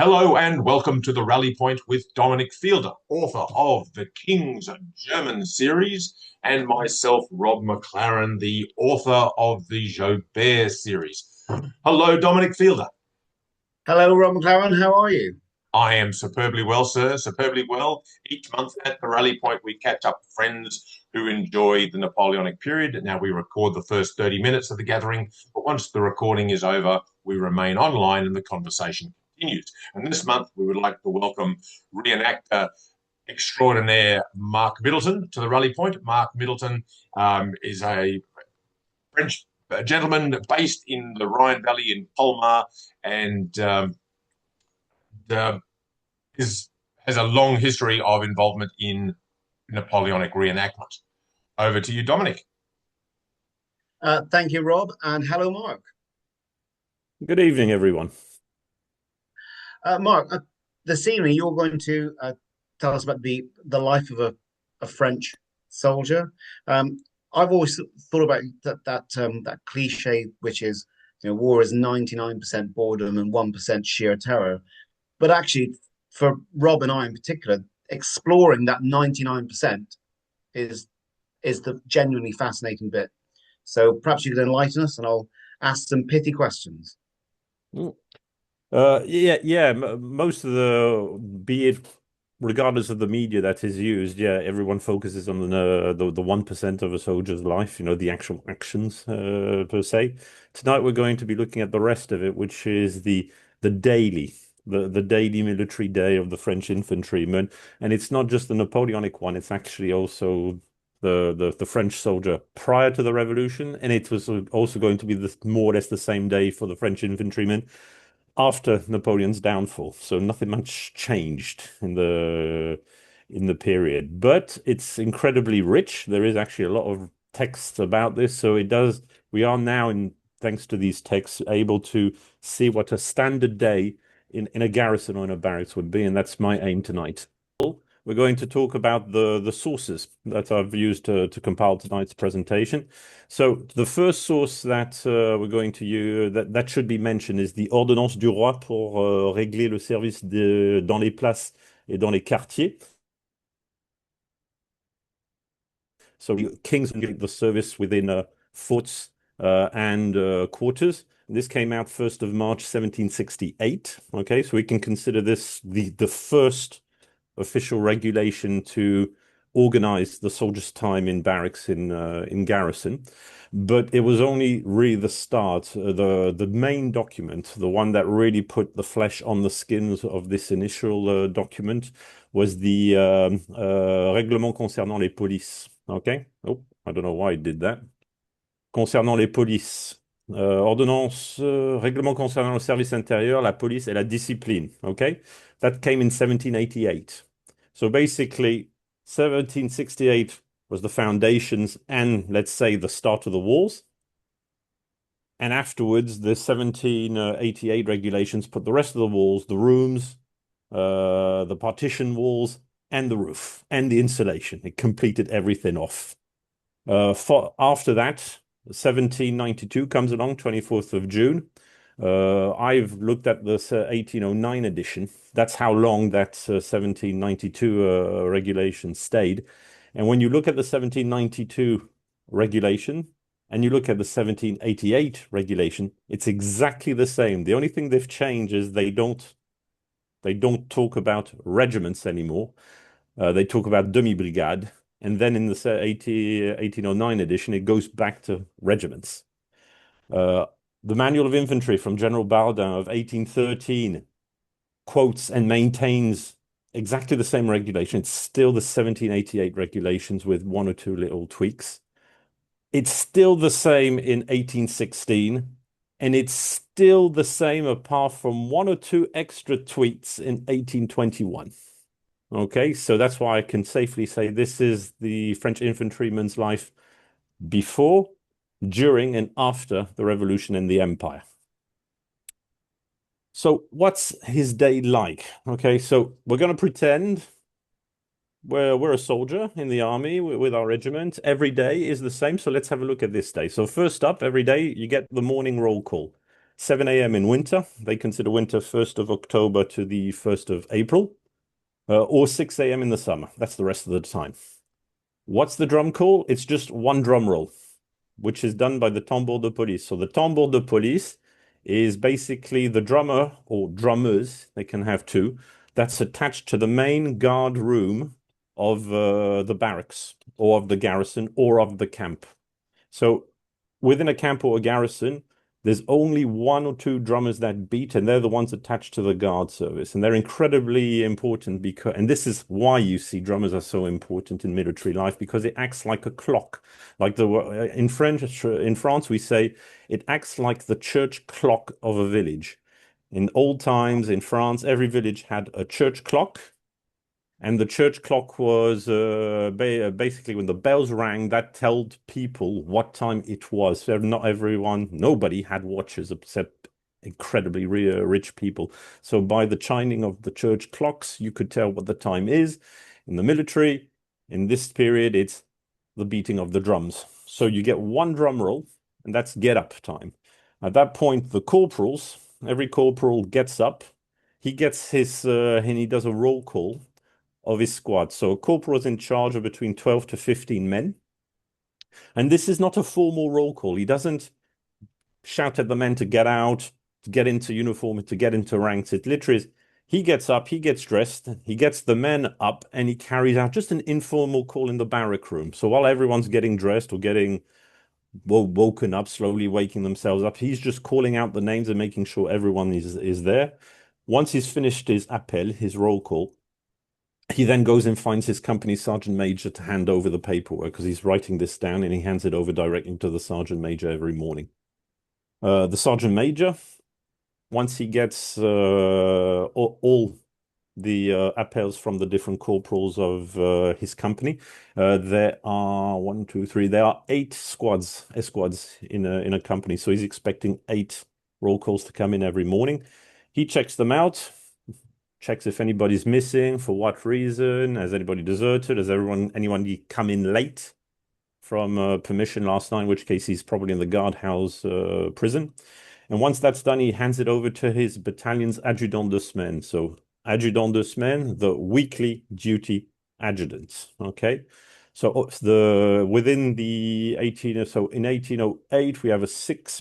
Hello and welcome to the Rally Point with Dominic Fielder, author of the King's German series, and myself, Rob McLaren, the author of the Jobert series. Hello, Dominic Fielder. Hello, Rob McLaren. How are you? I am superbly well, sir, superbly well. Each month at the Rally Point, we catch up with friends who enjoy the Napoleonic period. Now, we record the first 30 minutes of the gathering, but once the recording is over, we remain online and the conversation continues. And this month, we would like to welcome re-enactor extraordinaire Marc Middleton to the Rally Point. Marc Middleton is a French gentleman based in the Rhine Valley in Colmar, and the has a long history of involvement in Napoleonic reenactment. Over to you, Dominic. Thank you, Rob, and hello, Mark. Good evening, everyone. Mark, this evening you're going to tell us about the life of a French soldier. I've always thought about that cliche, which is war is 99% boredom and 1% sheer terror. But actually, for Rob and I in particular, exploring that 99% is the genuinely fascinating bit. So perhaps you could enlighten us, and I'll ask some pithy questions. Yeah. Most of be it regardless of the media that is used, everyone focuses on the 1% of a soldier's life, the actual actions per se. Tonight we're going to be looking at the rest of it, which is the daily. The daily military day of the French infantryman, and it's not just the Napoleonic one; it's actually also the French soldier prior to the revolution, and it was also going to be more or less the same day for the French infantryman after Napoleon's downfall. So nothing much changed in the period, but it's incredibly rich. There is actually a lot of texts about this, so it does. We are now, thanks to these texts, able to see what a standard day in a garrison or in a barracks would be, and that's my aim tonight. We're going to talk about the sources that I've used to compile tonight's presentation. So the first source that we're going to use, that should be mentioned, is the Ordonnance du Roi pour régler le service dans les places et dans les quartiers. So kings get the service within forts and quarters. This came out 1st of March 1768. Okay, so we can consider this the first official regulation to organize the soldiers' time in barracks in garrison. But it was only really the start. The main document, the one that really put the flesh on the skins of this initial document, was the Règlement concernant les polices. Okay. Oh, I don't know why it did that. Concernant les polices. Ordonnance, règlement concernant le service intérieur, la police et la discipline. Okay, that came in 1788. So basically, 1768 was the foundations and, let's say, the start of the wars. And afterwards, the 1788 regulations put the rest of the walls, the rooms, the partition walls, and the roof, and the insulation. It completed everything off. After that, 1792 comes along, 24th of June. I've looked at the 1809 edition. That's how long that 1792 regulation stayed. And when you look at the 1792 regulation and you look at the 1788 regulation, it's exactly the same. The only thing they've changed is they don't talk about regiments anymore. They talk about demi-brigade. And then in the 1809 edition, it goes back to regiments. The Manual of Infantry from General Bardin of 1813 quotes and maintains exactly the same regulation. It's still the 1788 regulations with one or two little tweaks. It's still the same in 1816, and it's still the same apart from one or two extra tweaks in 1821. Okay, so that's why I can safely say this is the French infantryman's life before, during, and after the revolution and the empire. So what's his day like? Okay, so we're going to pretend we're a soldier in the army with our regiment. Every day is the same, so let's have a look at this day. So first up, every day you get the morning roll call. 7 a.m. in winter. They consider winter 1st of October to the 1st of April, or 6 a.m. in the summer. That's the rest of the time. What's the drum call? It's just one drum roll, which is done by the tambour de police. So the tambour de police is basically the drummer or drummers, they can have two, that's attached to the main guard room of the barracks or of the garrison or of the camp. So within a camp or a garrison, there's only one or two drummers that beat, and they're the ones attached to the guard service. And they're incredibly important because, and this is why you see drummers are so important in military life, because it acts like a clock. Like in France, we say it acts like the church clock of a village. In old times in France, every village had a church clock. And the church clock was basically when the bells rang, that told people what time it was. So not everyone, nobody had watches except incredibly rich people. So by the chiming of the church clocks, you could tell what the time is. In the military, in this period, it's the beating of the drums. So you get one drum roll, and that's get up time. At that point, the corporals, every corporal gets up. He gets his, and he does a roll call of his squad. So a corporal is in charge of between 12 to 15 men. And this is not a formal roll call. He doesn't shout at the men to get out, to get into uniform, to get into ranks. It literally is, he gets up, he gets dressed, he gets the men up, and he carries out just an informal call in the barrack room. So while everyone's getting dressed or getting woken up, slowly waking themselves up, he's just calling out the names and making sure everyone is there. Once he's finished his appel, his roll call, he then goes and finds his company sergeant major to hand over the paperwork, because he's writing this down, and he hands it over directly to the sergeant major every morning. The sergeant major, once he gets all the appels from the different corporals of his company, there are there are 8 escouades in a company. So he's expecting 8 roll calls to come in every morning. He checks them out, checks if anybody's missing, for what reason, has anybody deserted, has anyone come in late from permission last night, in which case he's probably in the guardhouse prison. And once that's done, he hands it over to his battalion's adjutant de semaine. So adjutant de semaine, the weekly duty adjutants, okay? So within the in 1808, we have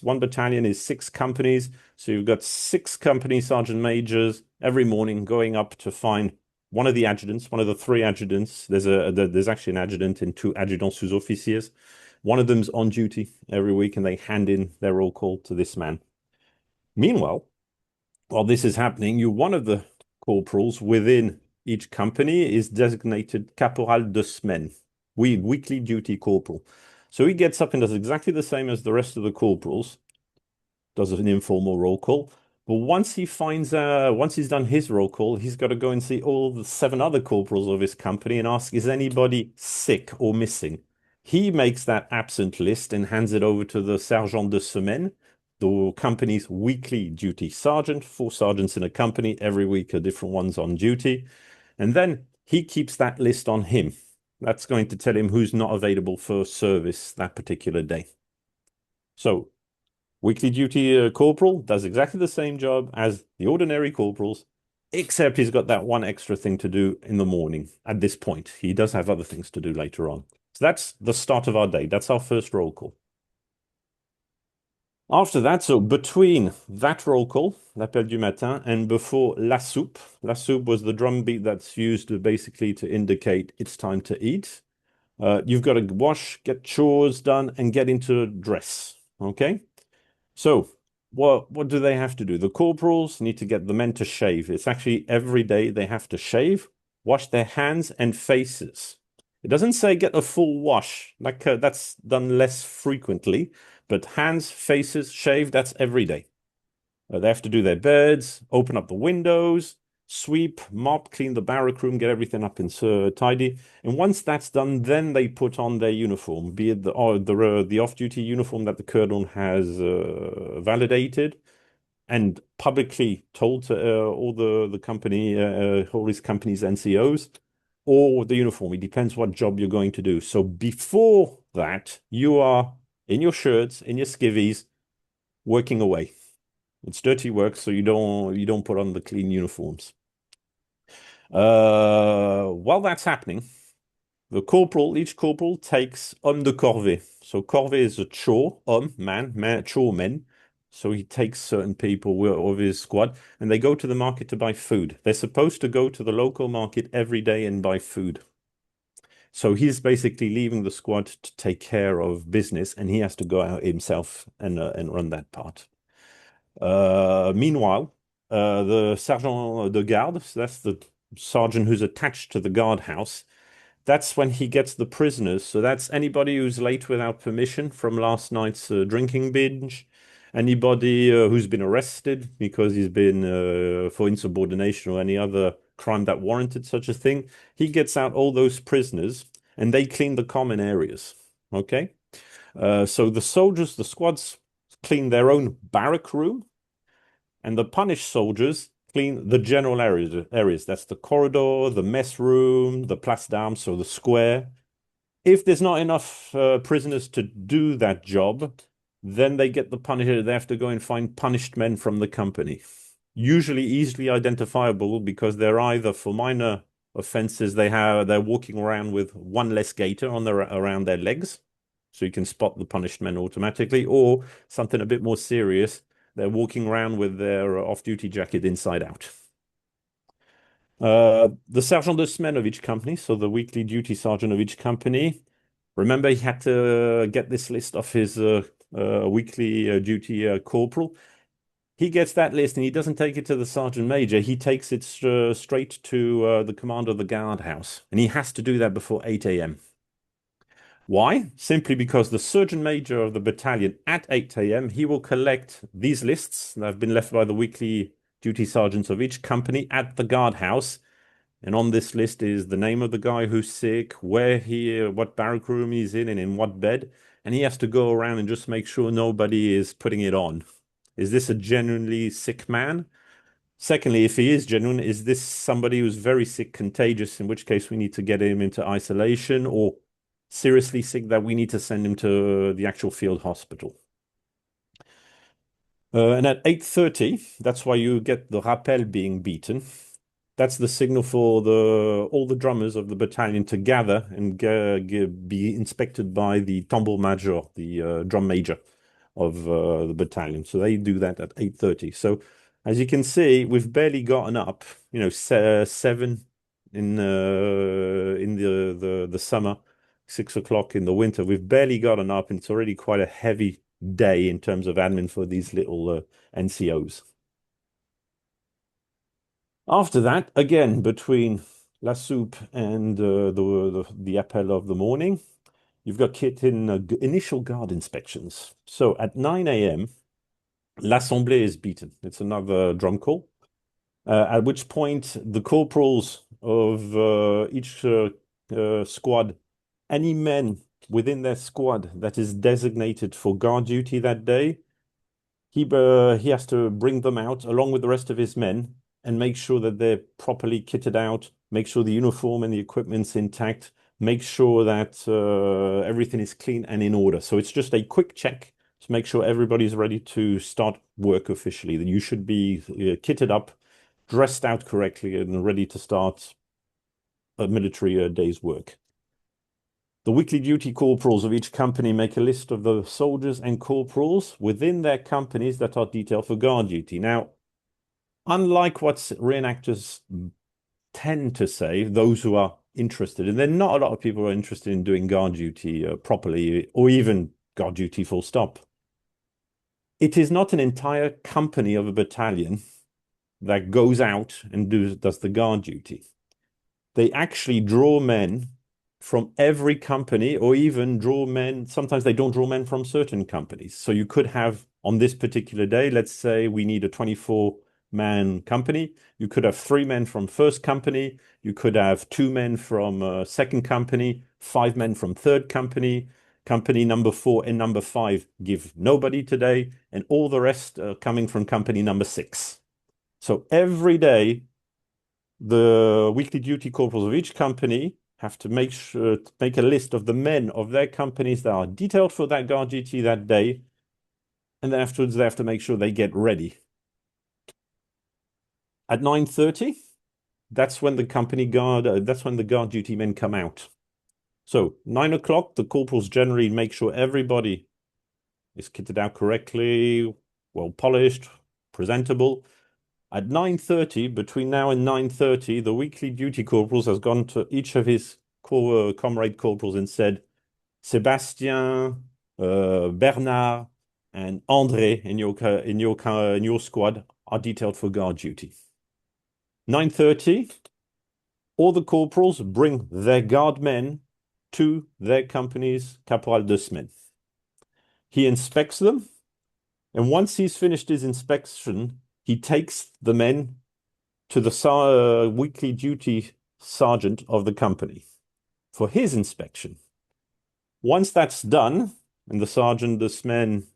one battalion is 6 companies. So you've got 6 company sergeant majors every morning going up to find one of the adjutants, one of the 3 adjutants. There's actually an adjutant and 2 adjutants sous-officiers. One of them's on duty every week, and they hand in their roll call to this man. Meanwhile, while this is happening, one of the corporals within each company is designated caporal de semaine, weekly duty corporal. So he gets up and does exactly the same as the rest of the corporals, does an informal roll call. But once he's done his roll call, he's got to go and see all the 7 other corporals of his company and ask, is anybody sick or missing? He makes that absent list and hands it over to the sergeant de semaine, the company's weekly duty sergeant. 4 sergeants in a company, every week are different ones on duty. And then he keeps that list on him. That's going to tell him who's not available for service that particular day. So weekly duty corporal does exactly the same job as the ordinary corporals, except he's got that one extra thing to do in the morning at this point. He does have other things to do later on. So that's the start of our day. That's our first roll call. After that, so between that roll call, l'appel du matin, and before la soupe was the drum beat that's used basically to indicate it's time to eat. You've got to wash, get chores done, and get into dress, okay? So what do they have to do? The corporals need to get the men to shave. It's actually every day they have to shave, wash their hands and faces. It doesn't say get a full wash. That's done less frequently, but hands, faces, shave, that's every day. They have to do their beds, open up the windows, sweep, mop, clean the barrack room, get everything up and tidy. And once that's done, then they put on their uniform, be it the off-duty uniform that the colonel has validated and publicly told to all the company, all his company's NCOs, or the uniform. It depends what job you're going to do. So before that, you are in your shirts, in your skivvies, working away. It's dirty work, so you don't put on the clean uniforms. While that's happening, each corporal takes homme de corvée. So corvée is a chore, homme, man, chore men. So he takes certain people of his squad, and they go to the market to buy food. They're supposed to go to the local market every day and buy food. So he's basically leaving the squad to take care of business, and he has to go out himself and run that part. Meanwhile, the sergeant de garde, so that's the sergeant who's attached to the guardhouse, that's when he gets the prisoners. So that's anybody who's late without permission from last night's drinking binge, anybody who's been arrested because he's been for insubordination or any other crime that warranted such a thing. He gets out all those prisoners and they clean the common areas. Okay. So the soldiers, the squads clean their own barrack room, and the punished soldiers clean the general areas. That's the corridor, the mess room, the place d'armes, so the square. If there's not enough prisoners to do that job, then they get the punisher. They have to go and find punished men from the company, usually easily identifiable because they're either for minor offenses they're walking around with one less gaiter on around their legs, so you can spot the punished men automatically, or something a bit more serious. They're walking around with their off-duty jacket inside out. The sergeant de semaine of each company, so the weekly duty sergeant of each company, remember he had to get this list off his weekly duty corporal. He gets that list and he doesn't take it to the sergeant major. He takes it straight to the commander of the guardhouse, and he has to do that before 8 a.m. Why? Simply because the sergeant major of the battalion at 8 a.m., he will collect these lists that have been left by the weekly duty sergeants of each company at the guardhouse. And on this list is the name of the guy who's sick, what barrack room he's in, and in what bed. And he has to go around and just make sure nobody is putting it on. Is this a genuinely sick man? Secondly, if he is genuine, is this somebody who's very sick, contagious, in which case we need to get him into isolation, or seriously sick that we need to send him to the actual field hospital? And at 8:30, that's why you get the rappel being beaten. That's the signal for all the drummers of the battalion to gather and be inspected by the tambour major, the drum major of the battalion. So they do that at 8:30. So as you can see, we've barely gotten up. 7 in the summer, 6 o'clock in the winter. We've barely gotten up, and it's already quite a heavy day in terms of admin for these little NCOs. After that, again, between la soupe and the appel of the morning, you've got kit in initial guard inspections. So at 9 a.m., l'assemblée is beaten. It's another drum call, at which point the corporals of each squad, any men within their squad that is designated for guard duty that day, he has to bring them out along with the rest of his men and make sure that they're properly kitted out, make sure the uniform and the equipment's intact, make sure that everything is clean and in order. So it's just a quick check to make sure everybody's ready to start work officially. That you should be kitted up, dressed out correctly, and ready to start a military day's work. The weekly duty corporals of each company make a list of the soldiers and corporals within their companies that are detailed for guard duty. Now, unlike what re-enactors tend to say, those who are interested, and there are not a lot of people who are interested in doing guard duty properly, or even guard duty full stop. It is not an entire company of a battalion that goes out and does the guard duty. They actually draw men from every company, or even draw men. Sometimes they don't draw men from certain companies. So you could have, on this particular day, let's say we need a 24-man company. You could have 3 men from first company. You could have 2 men from second company, 5 men from third company. Company number 4 and number 5 give nobody today, and all the rest are coming from company number 6. So every day, the weekly duty corporals of each company have to make a list of the men of their companies that are detailed for that guard duty that day, and then afterwards they have to make sure they get ready At 9:30, that's when the company guard, that's when the guard duty men come out. So 9 o'clock, the corporals generally make sure everybody is kitted out correctly, well polished, presentable. At 9:30, between now and 9:30, the weekly duty corporals has gone to each of his comrade corporals and said, Sébastien, Bernard, and André in your squad are detailed for guard duty. 9:30, all the corporals bring their guard men to their company's caporal de semaine. He inspects them, and once he's finished his inspection, he takes the men to the weekly duty sergeant of the company for his inspection. Once that's done, and the sergeant de semaine,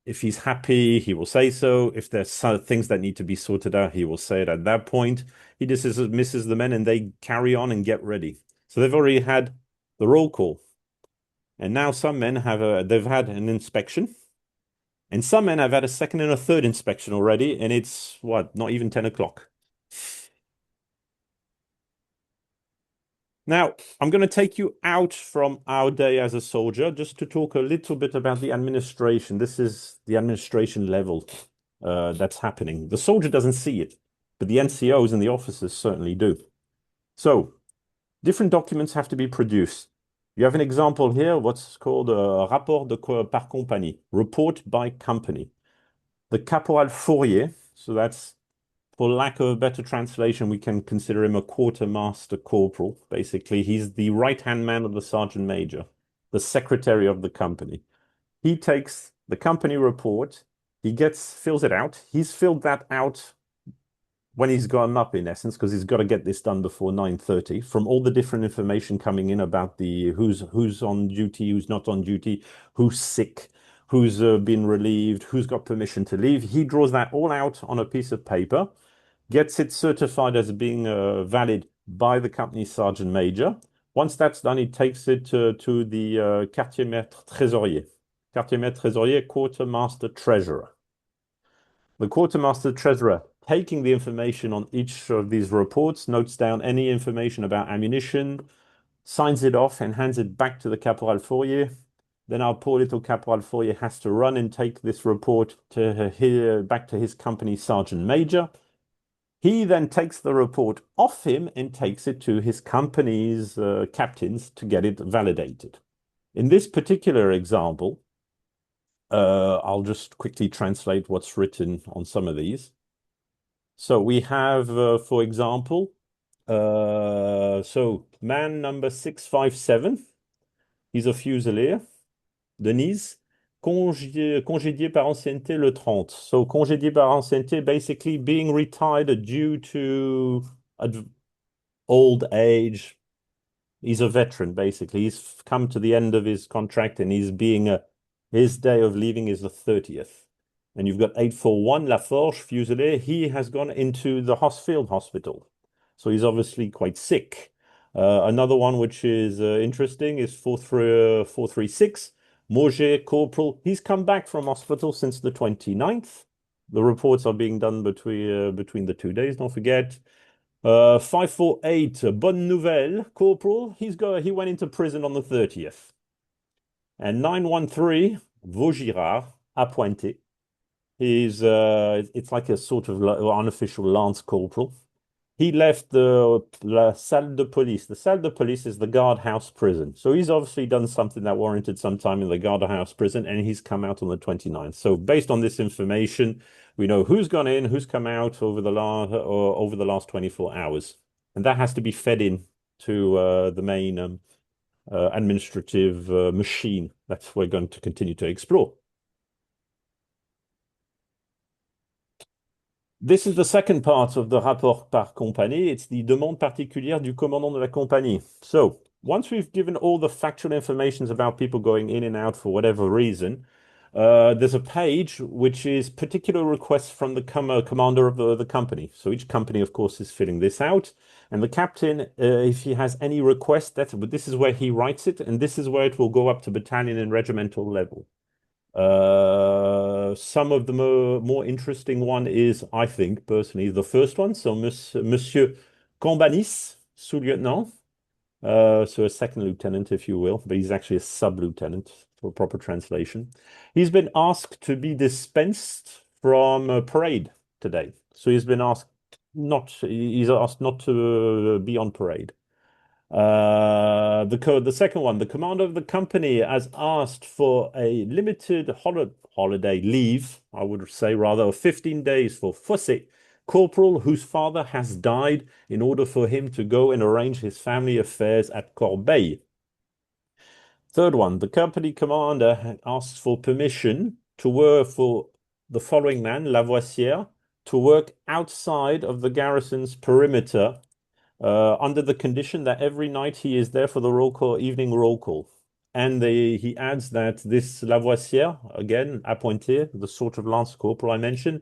if he's happy, he will say so. If there's things that need to be sorted out, he will say it at that point. He dismisses the men and they carry on and get ready. So they've already had the roll call. And now some men they've had an inspection. And some men have had a second and a third inspection already. And it's, not even 10 o'clock. Now, I'm going to take you out from our day as a soldier just to talk a little bit about the administration. This is the administration level that's happening. The soldier doesn't see it, but the NCOs and the officers certainly do. So, different documents have to be produced. You have an example here, what's called a rapport par compagnie, report by company. The Caporal Fourier, so that's, for lack of a better translation, we can consider him a quartermaster corporal. Basically, he's the right-hand man of the sergeant major, the secretary of the company. He takes the company report, fills it out. He's filled that out when he's gone up, in essence, because he's got to get this done before 9:30, from all the different information coming in about the who's on duty, who's not on duty, who's sick, who's been relieved, who's got permission to leave. He draws that all out on a piece of paper, gets it certified as being valid by the company sergeant major. Once that's done, he takes it to the quartier maître trésorier. Quartier maître trésorier, quartermaster treasurer. The quartermaster treasurer, taking the information on each of these reports, notes down any information about ammunition, signs it off and hands it back to the Caporal Fourier. Then our poor little Caporal Fourier has to run and take this report back to his company sergeant major. He then takes the report off him and takes it to his company's captains to get it validated. In this particular example, I'll just quickly translate what's written on some of these. So we have, for example, so man number 657, he's a fusilier, Denise, congédié par ancienneté le 30. So congédié par ancienneté, basically being retired due to old age. He's a veteran, basically. He's come to the end of his contract and his day of leaving is the 30th. And you've got 841, Laforge, Fusilier. He has gone into the field hospital. So he's obviously quite sick. Another one which is interesting is 436, Mauger, Corporal. He's come back from hospital since the 29th. The reports are being done between the 2 days, don't forget. 548, Bonne Nouvelle, Corporal. He went into prison on the 30th. And 913, Vaugirard, Appointé. It's like a sort of unofficial lance corporal. He left la salle de police. The salle de police is the guardhouse prison. So he's obviously done something that warranted some time in the guardhouse prison, and he's come out on the 29th. So based on this information, we know who's gone in, who's come out over the last 24 hours. And that has to be fed in to the main administrative machine that we're going to continue to explore. This is the second part of the rapport par compagnie. It's the demande particulière du commandant de la compagnie. So once we've given all the factual information about people going in and out for whatever reason, there's a page which is particular requests from the commander of the company. So each company, of course, is filling this out. And the captain, if he has any request, this is where he writes it, and this is where it will go up to battalion and regimental level. Some of the more interesting one is, I think, personally, the first one. So Monsieur Cambanis, sous-lieutenant, so a second lieutenant, if you will, but he's actually a sub-lieutenant for proper translation. He's been asked to be dispensed from a parade today. So he's asked not to be on parade. The second one, the commander of the company has asked for a limited holiday leave, I would say rather, of 15 days for Fossé, corporal whose father has died, in order for him to go and arrange his family affairs at Corbeil. Third one, the company commander asks for permission to work for the following man, Lavoisière, to work outside of the garrison's perimeter, under the condition that every night he is there for the roll call, evening roll call. And he adds that this Lavoisière, again, appointé, the sort of lance corporal I mentioned,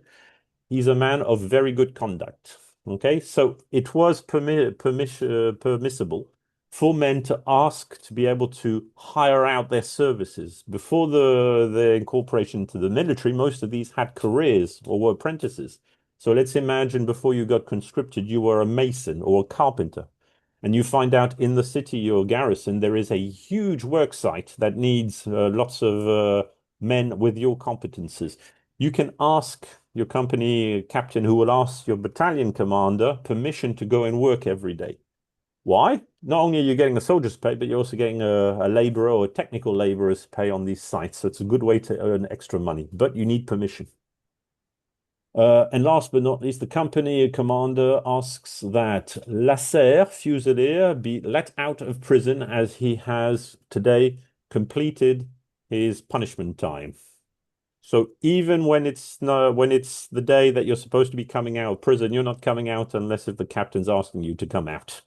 he's a man of very good conduct. Okay, so it was permissible for men to ask to be able to hire out their services. Before the incorporation into the military, most of these had careers or were apprentices. So let's imagine before you got conscripted, you were a mason or a carpenter, and you find out in the city or garrison there is a huge work site that needs lots of men with your competences. You can ask your company captain, who will ask your battalion commander permission to go and work every day. Why? Not only are you getting a soldier's pay, but you're also getting a laborer or a technical laborer's pay on these sites. So it's a good way to earn extra money, but you need permission. And last but not least, the company commander asks that Lasserre, Fusilier, be let out of prison as he has today completed his punishment time. So even when it's the day that you're supposed to be coming out of prison, you're not coming out unless if the captain's asking you to come out.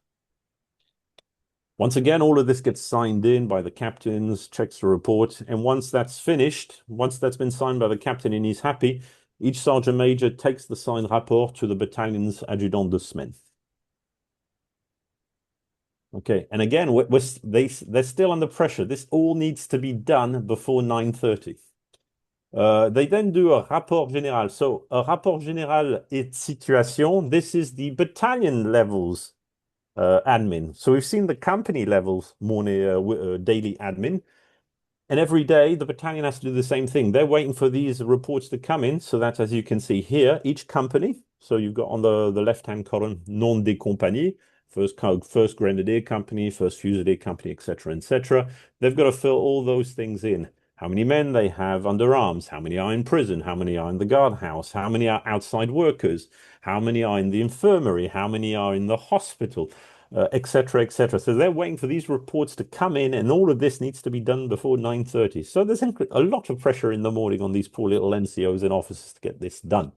Once again, all of this gets signed in by the captains, checks the report, and once that's finished, once that's been signed by the captain and he's happy, each sergeant major takes the signed rapport to the battalion's adjutant de semaine. Okay, and again, they're still under pressure. This all needs to be done before 9:30. They then do a rapport général. So a rapport général et situation, this is the battalion levels admin. So we've seen the company levels morning daily admin. And every day, the battalion has to do the same thing. They're waiting for these reports to come in, so that, as you can see here, each company, so you've got on the left-hand column, nom des compagnies, first Grenadier Company, first Fusilier Company, etc., etc. They've got to fill all those things in. How many men they have under arms, how many are in prison, how many are in the guardhouse, how many are outside workers, how many are in the infirmary, how many are in the hospital, etc., etc. So they're waiting for these reports to come in, and all of this needs to be done before 9:30. So there's a lot of pressure in the morning on these poor little NCOs and officers to get this done.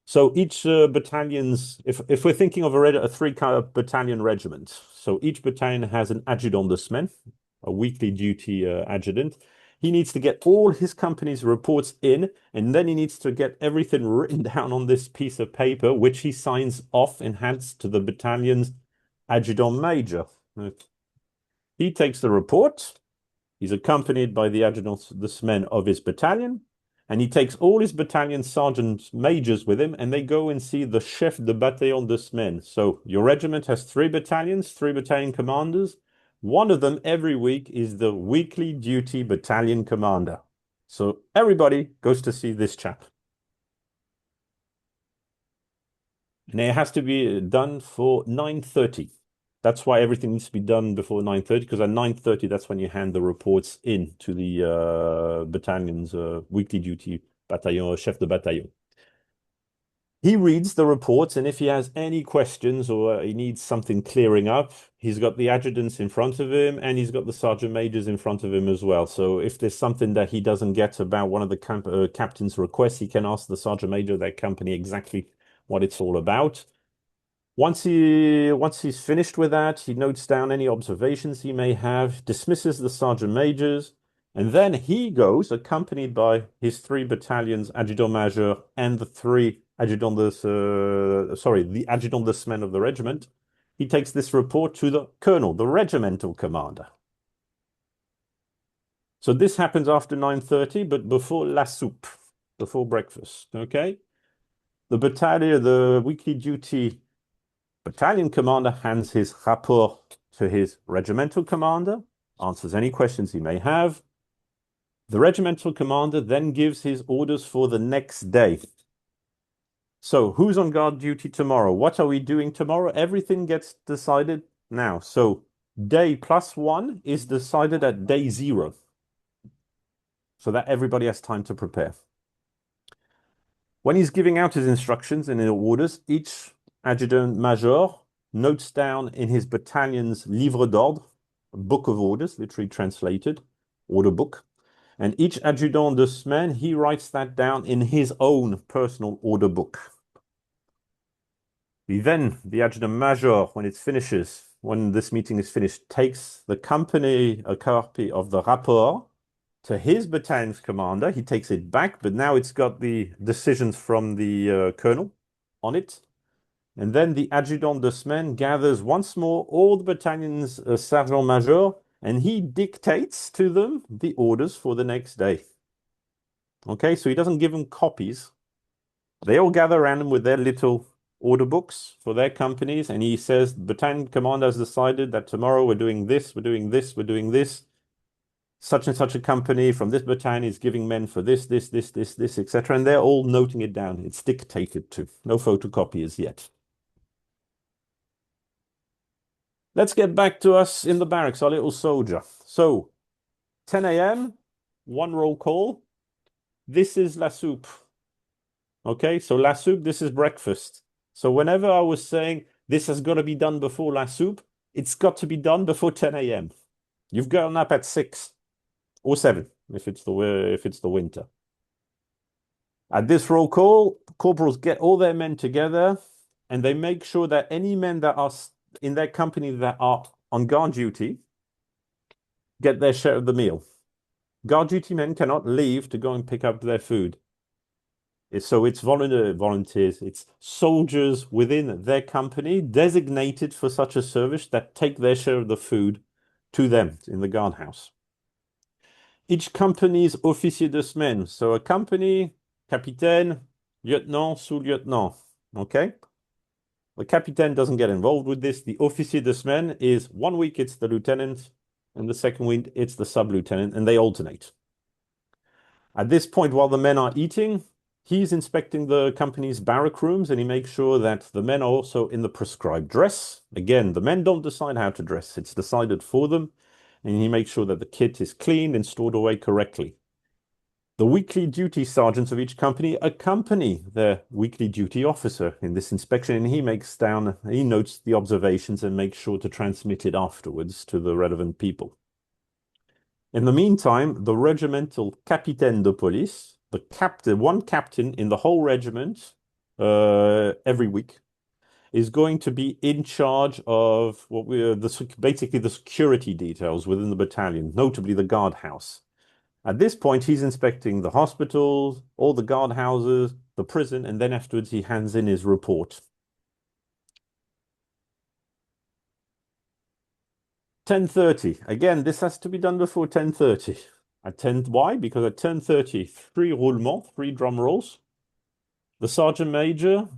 So each battalion's, if we're thinking of a three-battalion regiment, so each battalion has an adjutant de semaine, a weekly duty adjutant. He needs to get all his company's reports in, and then he needs to get everything written down on this piece of paper, which he signs off and hands to the battalion's adjutant major. He takes the report. He's accompanied by the adjutant de semaine of his battalion, and he takes all his battalion sergeant majors with him, and they go and see the chef de bataillon de semaine. So your regiment has 3 battalions, 3 battalion commanders. One of them every week is the weekly duty battalion commander. So everybody goes to see this chap. And it has to be done for 9:30. That's why everything needs to be done before 9:30, because at 9:30, that's when you hand the reports in to the battalion's weekly duty bataillon, chef de bataillon. He reads the reports, and if he has any questions or he needs something clearing up, he's got the adjutants in front of him, and he's got the sergeant majors in front of him as well. So if there's something that he doesn't get about one of the captain's requests, he can ask the sergeant major of that company exactly what it's all about. Once he's finished with that, he notes down any observations he may have, dismisses the sergeant majors, and then he goes, accompanied by his 3 battalions adjutant major and the 3 the adjutant de semaine of the regiment. He takes this report to the colonel, the regimental commander. So this happens after 9:30, but before la soupe, before breakfast, okay? The battalion, the weekly duty battalion commander hands his rapport to his regimental commander, answers any questions he may have. The regimental commander then gives his orders for the next day. So who's on guard duty tomorrow? What are we doing tomorrow? Everything gets decided now. So day +1 is decided at day 0. So that everybody has time to prepare. When he's giving out his instructions and his orders, each adjutant major notes down in his battalion's livre d'ordre, a book of orders, literally translated, order book. And each adjudant de semaine, he writes that down in his own personal order book. Then the adjutant major, when this meeting is finished, takes the company a copy of the rapport to his battalion's commander. He takes it back, but now it's got the decisions from the colonel on it. And then the adjutant de semaine gathers once more all the battalion's sergeant-major, and he dictates to them the orders for the next day. Okay, so he doesn't give them copies. They all gather around him with their little order books for their companies, and he says, the battalion commander has decided that tomorrow we're doing this, we're doing this, we're doing this. Such and such a company from this battalion is giving men for this, etc. And they're all noting it down. It's dictated to. No photocopiers yet. Let's get back to us in the barracks, our little soldier. So, 10 a.m., one roll call. This is la soupe. Okay, so la soupe, this is breakfast. So whenever I was saying this has got to be done before la soupe, it's got to be done before 10 a.m. You've gotten up at 6 or 7 if it's the winter. At this roll call, corporals get all their men together and they make sure that any men that are in their company that are on guard duty get their share of the meal. Guard duty men cannot leave to go and pick up their food. So it's volunteers, it's soldiers within their company designated for such a service that take their share of the food to them in the guardhouse. Each company's officier de semaine. So a company, capitaine, lieutenant, sous-lieutenant. Okay? The capitaine doesn't get involved with this. The officier de semaine is 1 week it's the lieutenant, and the second week it's the sub-lieutenant, and they alternate. At this point, while the men are eating, he's inspecting the company's barrack rooms, and he makes sure that the men are also in the prescribed dress. Again, the men don't decide how to dress. It's decided for them, and he makes sure that the kit is cleaned and stored away correctly. The weekly duty sergeants of each company accompany their weekly duty officer in this inspection, and he notes the observations and makes sure to transmit it afterwards to the relevant people. In the meantime, the regimental capitaine de police, one captain in the whole regiment every week, is going to be in charge of basically the security details within the battalion, notably the guardhouse. At this point, he's inspecting the hospitals, all the guardhouses, the prison, and then afterwards he hands in his report. 10:30. Again, this has to be done before 10:30. Why? Because at 10:30, 3 roulements, 3 drum rolls. The sergeant major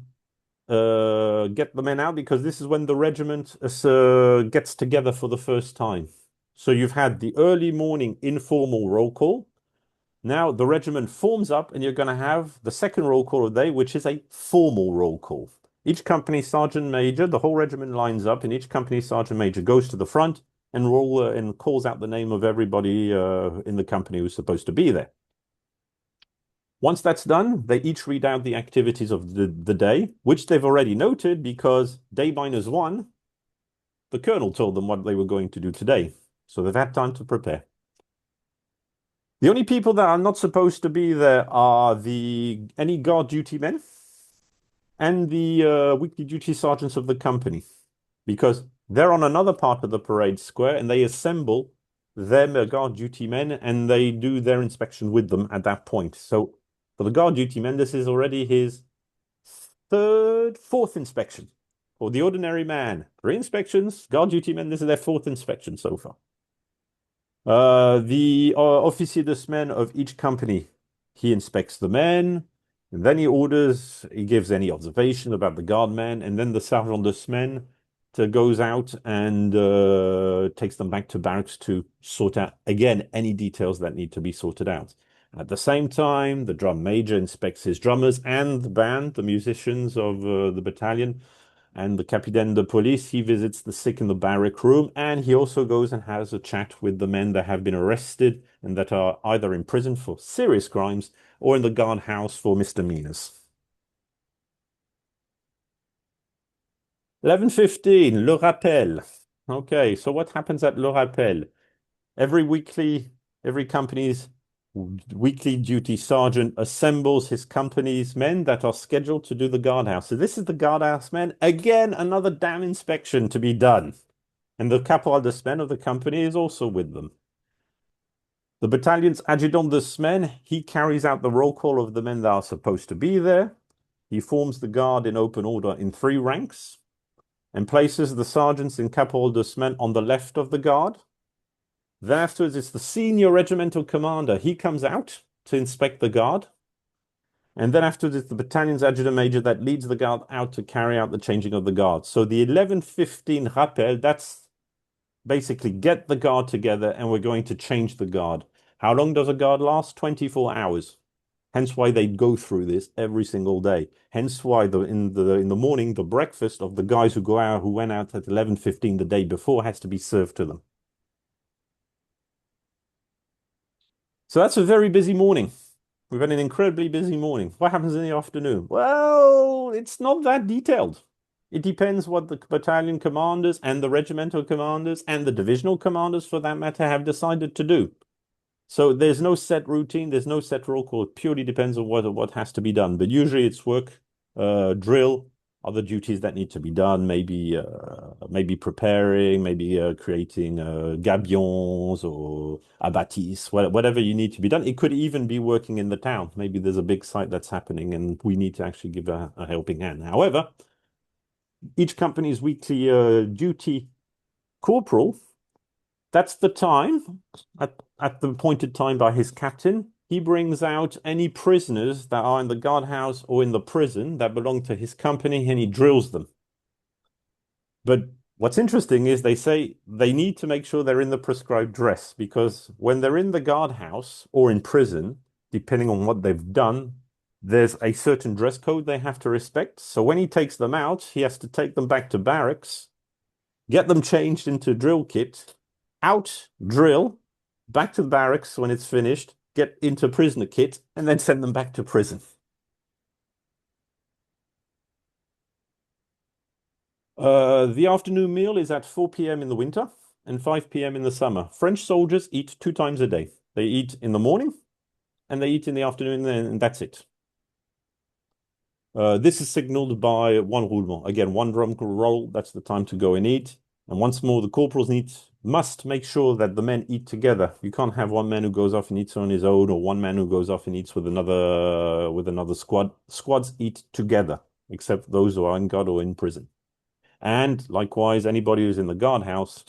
get the men out because this is when the regiment gets together for the first time. So you've had the early morning informal roll call. Now the regiment forms up and you're going to have the second roll call of the day, which is a formal roll call. Each company sergeant major, the whole regiment lines up, and each company sergeant major goes to the front and calls out the name of everybody in the company who's supposed to be there. Once that's done, they each read out the activities of the day, which they've already noted because day -1, the colonel told them what they were going to do today. So they've had time to prepare. The only people that are not supposed to be there are any guard duty men and the weekly duty sergeants of the company, because they're on another part of the parade square and they assemble their guard duty men and they do their inspection with them at that point. So for the guard duty men, this is already his fourth inspection. For the ordinary man, 3 inspections. Guard duty men, this is their 4th inspection so far. The officier de semaine of each company, he inspects the men, and then he gives any observation about the guardmen, and then the sergeant de semaine goes out and takes them back to barracks to sort out, again, any details that need to be sorted out. At the same time, the drum major inspects his drummers and the band, the musicians of the battalion, and the capitaine de police, he visits the sick in the barrack room, and he also goes and has a chat with the men that have been arrested and that are either in prison for serious crimes or in the guardhouse for misdemeanors. 11:15, Le Rappel. Okay, so what happens at Le Rappel? Every company's weekly duty sergeant assembles his company's men that are scheduled to do the guardhouse. So this is the guardhouse men. Again, another damn inspection to be done. And the caporal de semaine of the company is also with them. The battalion's adjutant de semaine, he carries out the roll call of the men that are supposed to be there. He forms the guard in open order in 3 ranks and places the sergeants and caporal de semaine on the left of the guard. Then afterwards, it's the senior regimental commander. He comes out to inspect the guard. And then afterwards, it's the battalion's adjutant major that leads the guard out to carry out the changing of the guard. So the 11:15 rappel, that's basically get the guard together and we're going to change the guard. How long does a guard last? 24 hours. Hence why they go through this every single day. Hence why in the morning, the breakfast of the guys who went out at 11:15 the day before has to be served to them. So that's a very busy morning. We've had an incredibly busy morning. What happens in the afternoon? Well, it's not that detailed. It depends what the battalion commanders and the regimental commanders and the divisional commanders, for that matter, have decided to do. So there's no set routine, there's no set roll call. It purely depends on what has to be done. But usually it's work, drill, other duties that need to be done, maybe preparing, maybe creating gabions or abattis, whatever you need to be done. It could even be working in the town. Maybe there's a big site that's happening and we need to actually give a helping hand. However, each company's weekly duty corporal, that's the time, at the appointed time by his captain, he brings out any prisoners that are in the guardhouse or in the prison that belong to his company and he drills them. But what's interesting is they say they need to make sure they're in the prescribed dress, because when they're in the guardhouse or in prison, depending on what they've done, there's a certain dress code they have to respect. So when he takes them out, he has to take them back to barracks, get them changed into drill kit, out, drill, back to the barracks when it's finished, get into prisoner kit, and then send them back to prison. The afternoon meal is at 4 p.m. in the winter and 5 p.m. in the summer. French soldiers eat 2 times a day. They eat in the morning and they eat in the afternoon, and that's it. This is signaled by one roulement. Again, one drum roll, that's the time to go and eat. And once more, the corporals must make sure that the men eat together. You can't have one man who goes off and eats on his own, or one man who goes off and eats with another squad. Squads eat together, except those who are in guard or in prison. And likewise, anybody who's in the guardhouse,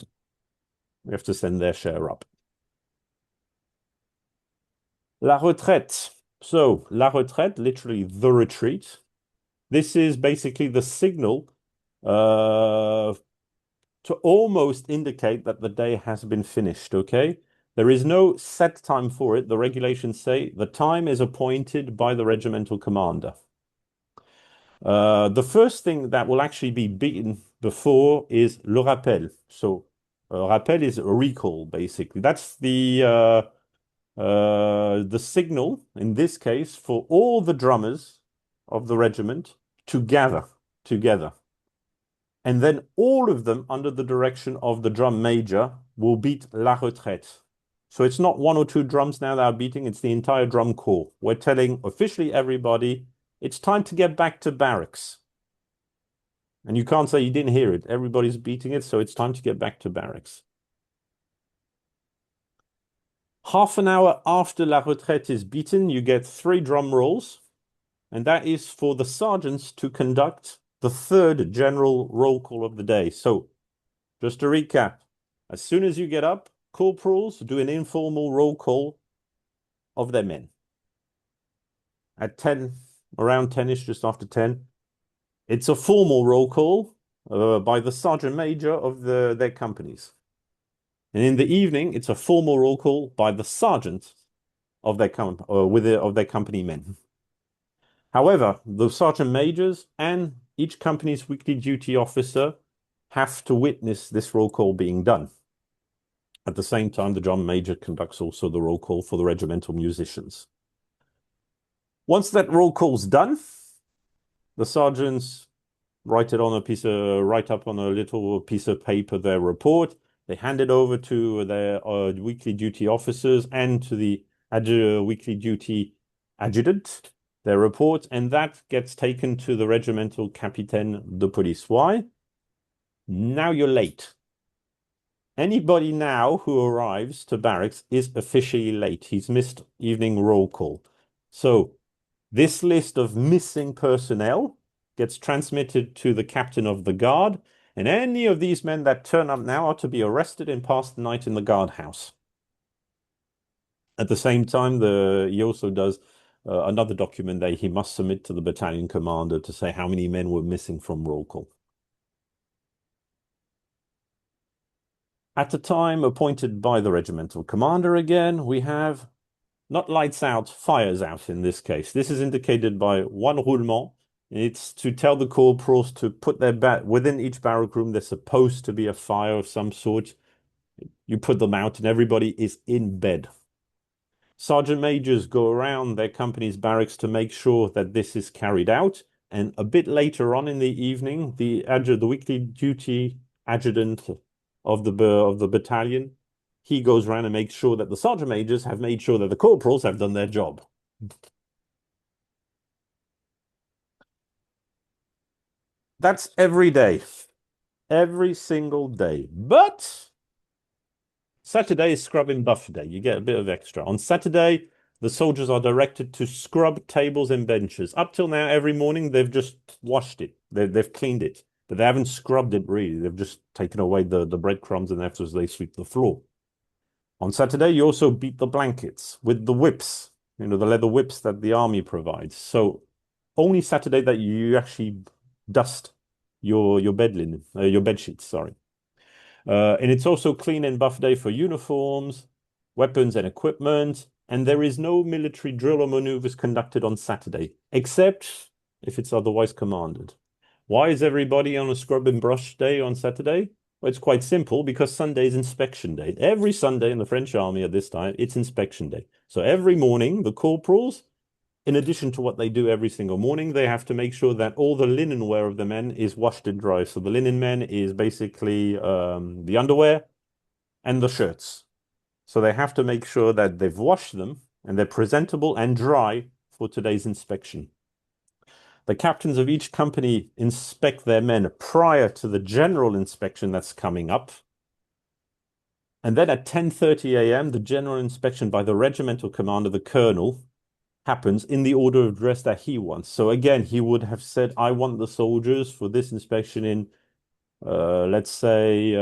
we have to send their share up. La retraite. So, la retraite, literally the retreat. This is basically the signal to almost indicate that the day has been finished, okay? There is no set time for it. The regulations say the time is appointed by the regimental commander. The first thing that will actually be beaten before is le rappel. So, rappel is a recall, basically. That's the signal, in this case, for all the drummers of the regiment to gather together. And then all of them, under the direction of the drum major, will beat la retraite. So it's not 1 or 2 drums now that are beating, it's the entire drum corps. We're telling officially everybody, it's time to get back to barracks. And you can't say you didn't hear it. Everybody's beating it, so it's time to get back to barracks. Half an hour after la retraite is beaten, you get 3 drum rolls. And that is for the sergeants to conduct the 3rd general roll call of the day. So, just to recap, as soon as you get up, corporals do an informal roll call of their men. At 10, around 10-ish, just after 10, it's a formal roll call by the sergeant major of their companies. And in the evening, it's a formal roll call by the sergeant of their company men. However, the sergeant majors and each company's weekly duty officer have to witness this roll call being done. At the same time, the drum major conducts also the roll call for the regimental musicians. Once that roll call's done, the sergeants write up on a little piece of paper their report. They hand it over to their weekly duty officers and to the weekly duty adjutant, their report, and that gets taken to the regimental capitaine de police. Why? Now you're late. Anybody now who arrives to barracks is officially late. He's missed evening roll call. So this list of missing personnel gets transmitted to the captain of the guard, and any of these men that turn up now are to be arrested and pass the night in the guardhouse. At the same time, he also does another document that he must submit to the battalion commander to say how many men were missing from roll call. At the time appointed by the regimental commander again, we have not lights out, fires out in this case. This is indicated by one roulement. It's to tell the corporals to put their within each barrack room, there's supposed to be a fire of some sort. You put them out and everybody is in bed. Sergeant majors go around their company's barracks to make sure that this is carried out. And a bit later on in the evening, the weekly duty adjutant of the battalion, he goes around and makes sure that the sergeant majors have made sure that the corporals have done their job. That's every day, every single day. But Saturday is scrub and buff day. You get a bit of extra. On Saturday, the soldiers are directed to scrub tables and benches. Up till now, every morning, they've just washed it. They've cleaned it. But they haven't scrubbed it really. They've just taken away the breadcrumbs and afterwards they sweep the floor. On Saturday, you also beat the blankets with the whips, the leather whips that the army provides. So only Saturday that you actually dust your bed linen, your bed sheets, sorry. And it's also clean and buff day for uniforms, weapons and equipment. And there is no military drill or maneuvers conducted on Saturday, except if it's otherwise commanded. Why is everybody on a scrub and brush day on Saturday? Well, it's quite simple, because Sunday is inspection day. Every Sunday in the French army at this time, it's inspection day. So every morning, the corporals, in addition to what they do every single morning, they have to make sure that all the linen wear of the men is washed and dry. So the linen men is basically the underwear and the shirts. So they have to make sure that they've washed them and they're presentable and dry for today's inspection. The captains of each company inspect their men prior to the general inspection that's coming up. And then at 10:30 a.m., the general inspection by the regimental commander, the colonel, happens in the order of dress that he wants. So again, he would have said, I want the soldiers for this inspection in, let's say,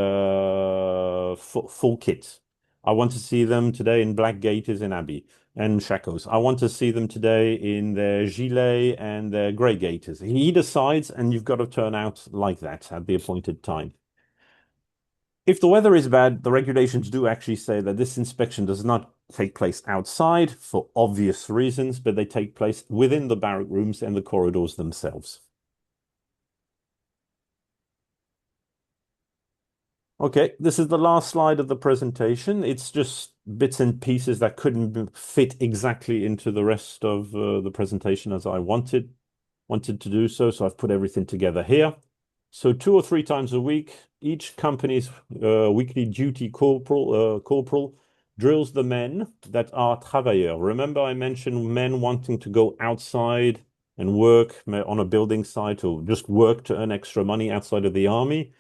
full kit. I want to see them today in black gaiters and abbey and shakos. I want to see them today in their gilet and their grey gaiters. He decides, and you've got to turn out like that at the appointed time. If the weather is bad, the regulations do actually say that this inspection does not take place outside for obvious reasons, but they take place within the barrack rooms and the corridors themselves. Okay, this is the last slide of the presentation. It's just bits and pieces that couldn't fit exactly into the rest of the presentation as I wanted to do so. So I've put everything together here. So 2 or 3 times a week, each company's weekly duty corporal drills the men that are travailleurs. Remember I mentioned men wanting to go outside and work on a building site or just work to earn extra money outside of the army.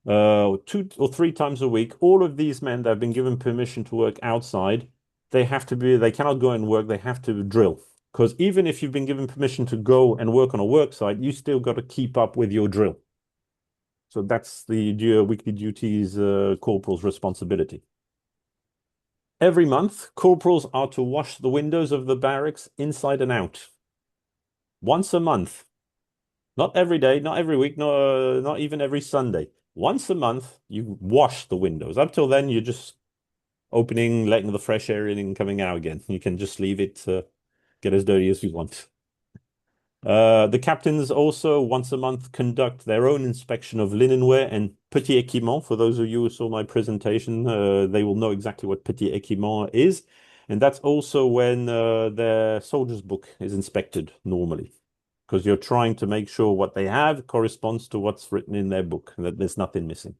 2 or 3 times a week, all of these men that have been given permission to work outside, they cannot go and work, they have to drill. Because even if you've been given permission to go and work on a work site, you still got to keep up with your drill. So that's the weekly duties corporal's responsibility. Every month, corporals are to wash the windows of the barracks inside and out. Once a month. Not every day, not every week, not even every Sunday. Once a month, you wash the windows. Up till then, you're just opening, letting the fresh air in and coming out again. You can just leave it get as dirty as you want. The captains also once a month conduct their own inspection of linenware and petit équipement. For those of you who saw my presentation, they will know exactly what petit équipement is. And that's also when their soldier's book is inspected normally, because you're trying to make sure what they have corresponds to what's written in their book, and that there's nothing missing.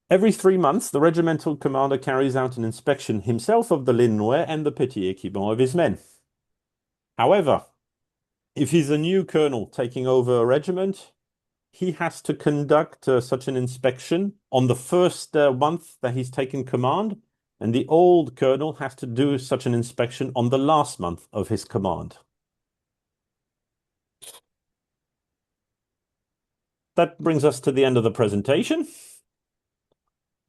Every 3 months, the regimental commander carries out an inspection himself of the linenware and the petit équipement of his men. However, if he's a new colonel taking over a regiment, he has to conduct such an inspection on the first month that he's taken command, and the old colonel has to do such an inspection on the last month of his command. That brings us to the end of the presentation.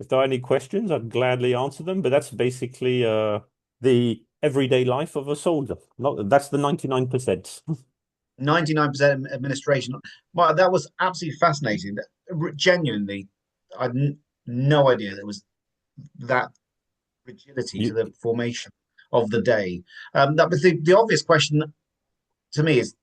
If there are any questions, I'd gladly answer them, but that's basically the everyday life of a soldier. That's the 99%. 99% administration. Well, that was absolutely fascinating. Genuinely, I had no idea there was that rigidity to the formation of the day. That was the obvious question to me is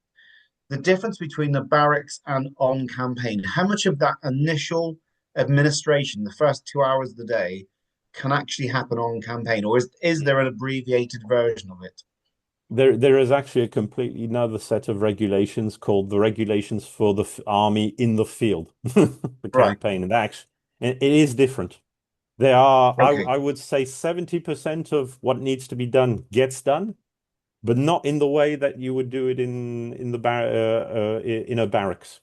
the difference between the barracks and on campaign. How much of that initial administration, the first 2 hours of the day, can actually happen on campaign, or is there an abbreviated version of it? There is actually a completely another set of regulations called the regulations for the army in the field, the campaign, and it is different. There are, Okay. I would say 70% of what needs to be done gets done, but not in the way that you would do it in a barracks.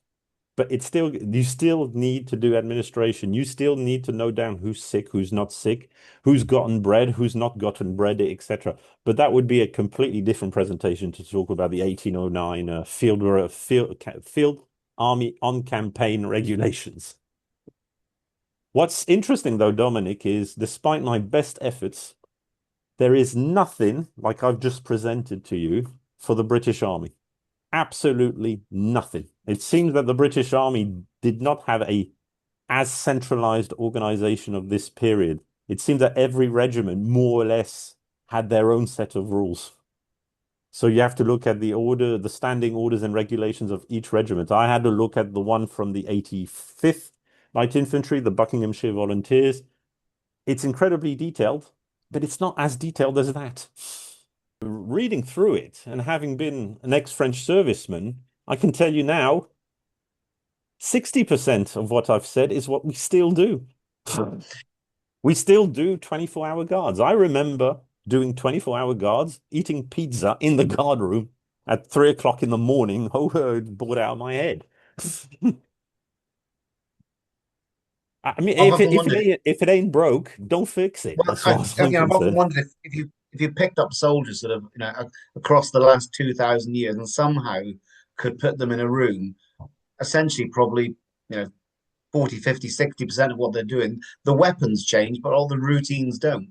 But you still need to do administration. You still need to know down who's sick, who's not sick, who's gotten bread, who's not gotten bread, etc. But that would be a completely different presentation to talk about the 1809 field army on campaign regulations. What's interesting though, Dominic, is despite my best efforts, there is nothing like I've just presented to you for the British Army. Absolutely nothing. It seems that the British Army did not have as centralized organization of this period. It seemed that every regiment more or less had their own set of rules. So you have to look at the standing orders and regulations of each regiment. I had to look at the one from the 85th Light Infantry, the Buckinghamshire Volunteers. It's incredibly detailed, but it's not as detailed as that. Reading through it and having been an ex-French serviceman, I can tell you now, 60% of what I've said is what we still do. We still do 24-hour guards. I remember doing 24-hour guards, eating pizza in the guard room at 3 o'clock in the morning. Oh, it bored out of my head. I mean, if it ain't broke, don't fix it. Well, as far as I'm I've often concerned. wondered if you picked up soldiers sort of across the last 2,000 years and somehow could put them in a room, essentially probably 40, 50, 60% of what they're doing, the weapons change, but all the routines don't.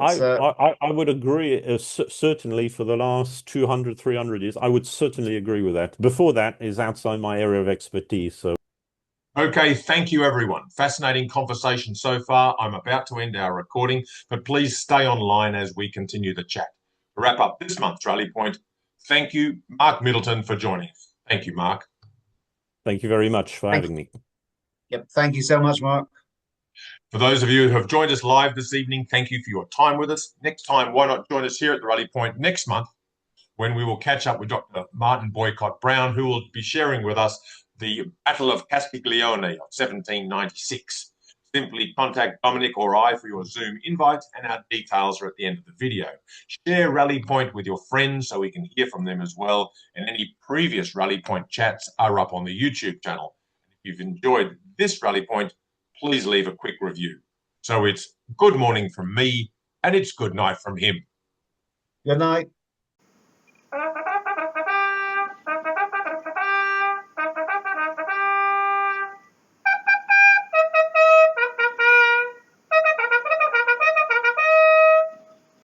I would agree, certainly for the last 200, 300 years, I would certainly agree with that. Before that is outside my area of expertise. So. Okay, thank you, everyone. Fascinating conversation so far. I'm about to end our recording, but please stay online as we continue the chat. To wrap up this month's Rally Point, thank you, Marc Middleton, for joining us. Thank you, Marc. Thank you very much for having me. Yep, thank you so much, Mark. For those of you who have joined us live this evening, thank you for your time with us. Next time, why not join us here at the Rally Point next month when we will catch up with Dr. Martin Boycott Brown, who will be sharing with us the Battle of Castiglione of 1796. Simply contact Dominic or I for your Zoom invite, and our details are at the end of the video. Share Rally Point with your friends so we can hear from them as well, and any previous Rally Point chats are up on the YouTube channel. If you've enjoyed this Rally Point, please leave a quick review. So it's good morning from me, and it's good night from him. Good night.